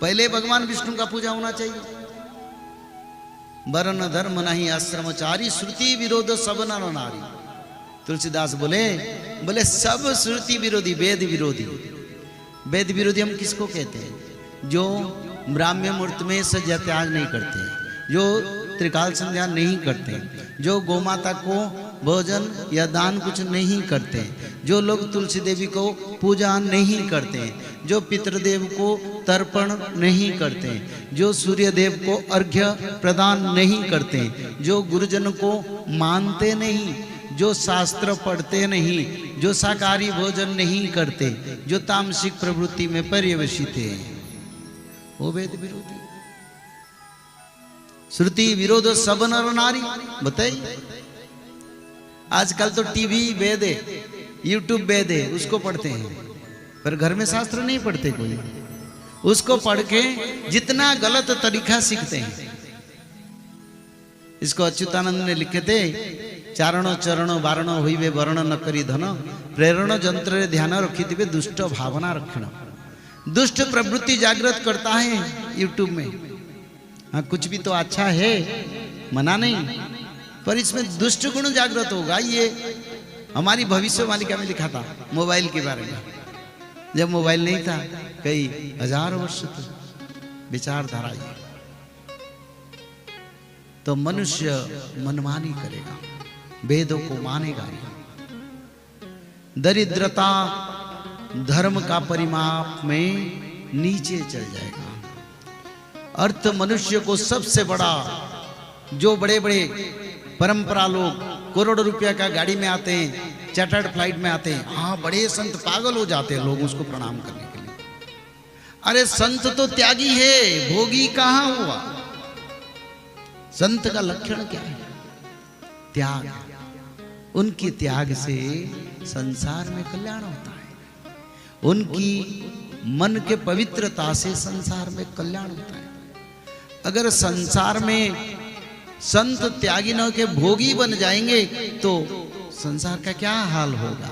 पहले भगवान विष्णु का पूजा होना चाहिए। वर्ण धर्म नहीं आश्रमचारी, श्रुति विरोध सब नर नारी। तुलसीदास बोले सब श्रुति विरोधी, वेद विरोधी। वेद विरोधी हम किसको कहते हैं? जो ब्राह्म्य मुहूर्त में सज्जा त्याग नहीं करते, जो त्रिकाल संध्या नहीं करते, जो गोमाता को भोजन या दान कुछ नहीं करते, जो लोग तुलसी देवी को पूजा नहीं करते, जो पितृदेव को तर्पण नहीं करते, जो सूर्य देव को अर्घ्य प्रदान नहीं करते, जो गुरुजन को मानते नहीं, जो शास्त्र पढ़ते नहीं, जो शाकाहारी भोजन नहीं करते, जो तामसिक प्रवृत्ति में पर्यवसित है, वो वेद विरोधी। श्रुति विरोध सब नर नारी। बताइए, आजकल तो टीवी वेद है, यूट्यूब वेद है, उसको पढ़ते हैं, पर घर में शास्त्र नहीं पढ़ते कोई। उसको पढ़ के जितना गलत तरीका सीखते हैं। इसको अच्युतानंद ने लिखे थे, चारण चरण वारण हुई वर्ण न करी धन, प्रेरण जंत्र ध्यान रखी थी दुष्ट भावना रखना। दुष्ट प्रवृत्ति जागृत करता है यूट्यूब में। हाँ, कुछ भी तो अच्छा है, मना नहीं, पर इसमें दुष्ट गुण जागृत होगा। ये हमारी भविष्यवाणी में लिखा था मोबाइल के बारे में। जब मोबाइल नहीं था, कई हजार वर्ष तक विचारधारा ये, तो मनुष्य मनमानी करेगा, वेदों को मानेगा नहीं। दरिद्रता धर्म का परिमाप में नीचे चल जाएगा। अर्थ मनुष्य को सबसे बड़ा, जो बड़े बड़े परंपरा लोग करोड़ों रुपया का गाड़ी में आते हैं, चार्टर्ड फ्लाइट में आते हैं, हाँ बड़े संत, पागल हो जाते हैं लोग उसको प्रणाम करने के लिए। अरे संत तो त्यागी है, भोगी कहाँ हुआ? संत का लक्षण क्या है? त्याग। उनके त्याग से संसार में कल्याण होता है। उनकी मन के पवित्रता से संसार में कल्याण होता है। अगर संसार में संत त्यागी न के भोगी बन जाएंगे तो संसार का क्या हाल होगा?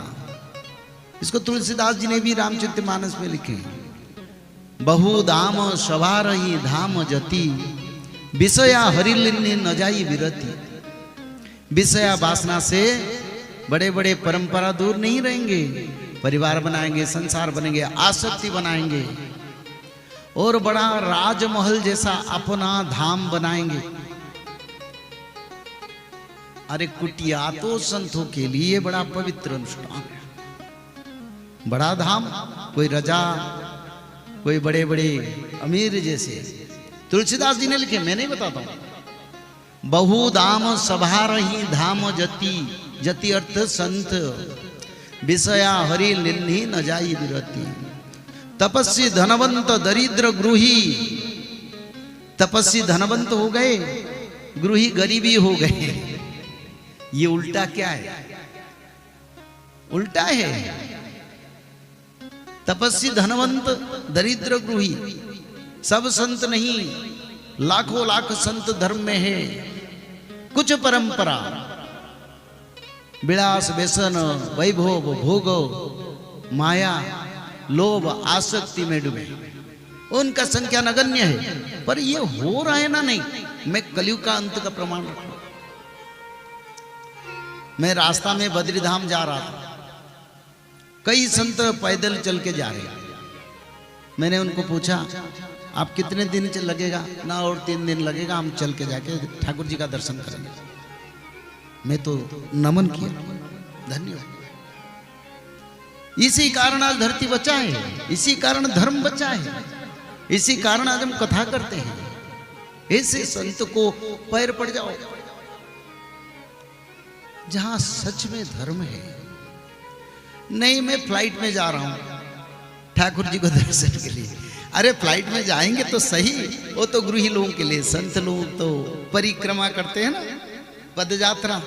इसको तुलसीदास जी ने भी रामचरितमानस में लिखे। बहु दाम सवारही धाम जति, विषया हरिलिनी न जाई विरति। विषया वासना से बड़े बड़े परंपरा दूर नहीं रहेंगे, परिवार बनाएंगे, संसार बनेंगे, आसक्ति बनाएंगे और बड़ा राजमहल जैसा अपना धाम बनाएंगे। अरे कुटिया तो संतों के लिए बड़ा पवित्र अनुष्ठान है। बड़ा धाम, कोई रजा, कोई बड़े बड़े अमीर जैसे। तुलसीदास जी ने लिखे, मैं नहीं बताता हूं। बहु दाम सभारही धाम जति, जति अर्थ संत, विषया हरि निन्ही न जाई विरति। तपस्वी धनवंत दरिद्र गृही, तपस्वी धनवंत हो गए, गृही गरीबी हो गए। ये उल्टा क्या है? उल्टा है। तपस्वी धनवंत दरिद्र गृही, सब संत नहीं, लाखों लाख संत धर्म में है। कुछ परंपरा विलास व्यसन वैभव भोग माया लोभ आसक्ति में डूबे, उनका संख्या नगण्य है। पर ये हो रहा है ना? नहीं, मैं कलयुग का अंत का प्रमाण रखूं। मैं रास्ता में बद्रीधाम जा रहा था, कई संत पैदल चल के जा रहे। मैंने उनको पूछा, आप कितने दिन लगेगा? ना, और 3 दिन लगेगा, हम चल के जाके ठाकुर जी का दर्शन करेंगे। मैं तो नमन किया, धन्यवाद। इसी कारण आज धरती बचा है, इसी कारण धर्म बचा है, इसी कारण आज हम कथा करते हैं। ऐसे संत को पैर पड़ जाओ जहां सच में धर्म है। नहीं, मैं फ्लाइट में जा रहा हूं ठाकुर जी को दर्शन के लिए। अरे फ्लाइट में जाएंगे तो सही, वो तो गृही लोगों के लिए। संत लोग तो परिक्रमा करते हैं ना, पदयात्रा।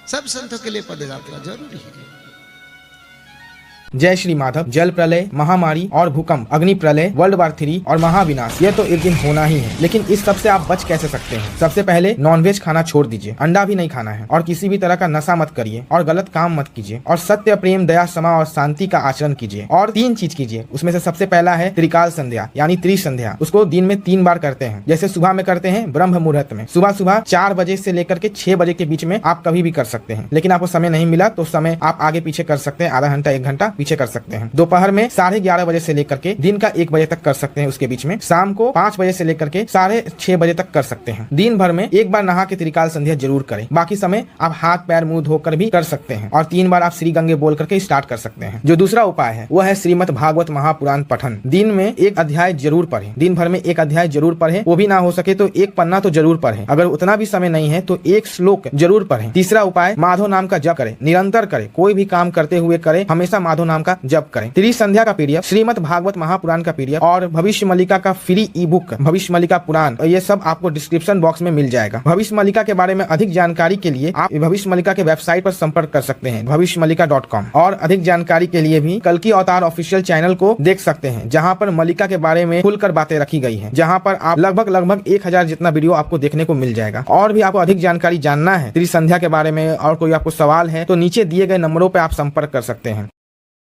सब संतों के लिए पदयात्रा जरूरी है। जय श्री माधव, जल प्रलय, महामारी और भूकंप, अग्नि प्रलय, वर्ल्ड वार 3 और महाविनाश, ये तो एक दिन होना ही है। लेकिन इस सब से आप बच कैसे सकते हैं? सबसे पहले नॉनवेज खाना छोड़ दीजिए, अंडा भी नहीं खाना है, और किसी भी तरह का नशा मत करिए, और गलत काम मत कीजिए, और सत्य, प्रेम, दया, क्षमा और शांति का आचरण कीजिए। और 3 चीज कीजिए, उसमें से सबसे पहला है त्रिकाल संध्या यानी त्रिसंध्या। उसको दिन में 3 बार करते हैं। जैसे सुबह में करते हैं ब्रह्म मुहूर्त में, सुबह 4 बजे से लेकर के 6 बजे के बीच में आप कभी भी कर सकते हैं। लेकिन आपको समय नहीं मिला तो समय आप आगे पीछे कर सकते हैं, आधा घंटा 1 घंटा पीछे कर सकते हैं। दोपहर में 11:30 बजे से लेकर के दिन का 1 बजे तक कर सकते हैं, उसके बीच में शाम को 5 बजे से लेकर के 6:30 बजे तक कर सकते हैं। दिन भर में 1 बार नहा के त्रिकाल संध्या जरूर करें। बाकी समय आप हाथ पैर मुंह धोकर भी कर सकते हैं, और 3 बार आप श्री गंगे बोल करके स्टार्ट कर सकते हैं। जो दूसरा उपाय है वो है श्रीमद् भागवत महापुराण पठन। दिन में 1 अध्याय जरूर पढ़ें, दिन भर में 1 अध्याय जरूर पढ़ें। वो भी ना हो सके तो 1 पन्ना तो जरूर पढ़ें। अगर उतना भी समय नहीं है तो 1 श्लोक जरूर पढ़ें। तीसरा उपाय माधव नाम का जप करें, निरंतर करें, कोई भी काम करते हुए करें, हमेशा माधव नाम का जप करें। त्रिसंध्या का पीडीएफ, श्रीमद् भागवत महापुराण का पीडीएफ और भविष्य मल्लिका का फ्री ई बुक भविष्य मल्लिका पुराण, ये सब आपको डिस्क्रिप्शन बॉक्स में मिल जाएगा। भविष्य मल्लिका के बारे में अधिक जानकारी के लिए आप भविष्य मल्लिका के वेबसाइट पर संपर्क कर सकते हैं भविष्यमल्लिका.com। और अधिक जानकारी के लिए भी कल्कि अवतार ऑफिशियल चैनल को देख सकते हैं, जहां पर मल्लिका के बारे में खुलकर बातें रखी गई हैं, जहां पर आप लगभग 1000 जितना वीडियो आपको देखने को मिल जाएगा। और भी आपको अधिक जानकारी जानना है त्रिसंध्या के बारे में और कोई आपको सवाल है तो नीचे दिए गए नंबरों पर आप संपर्क कर सकते हैं।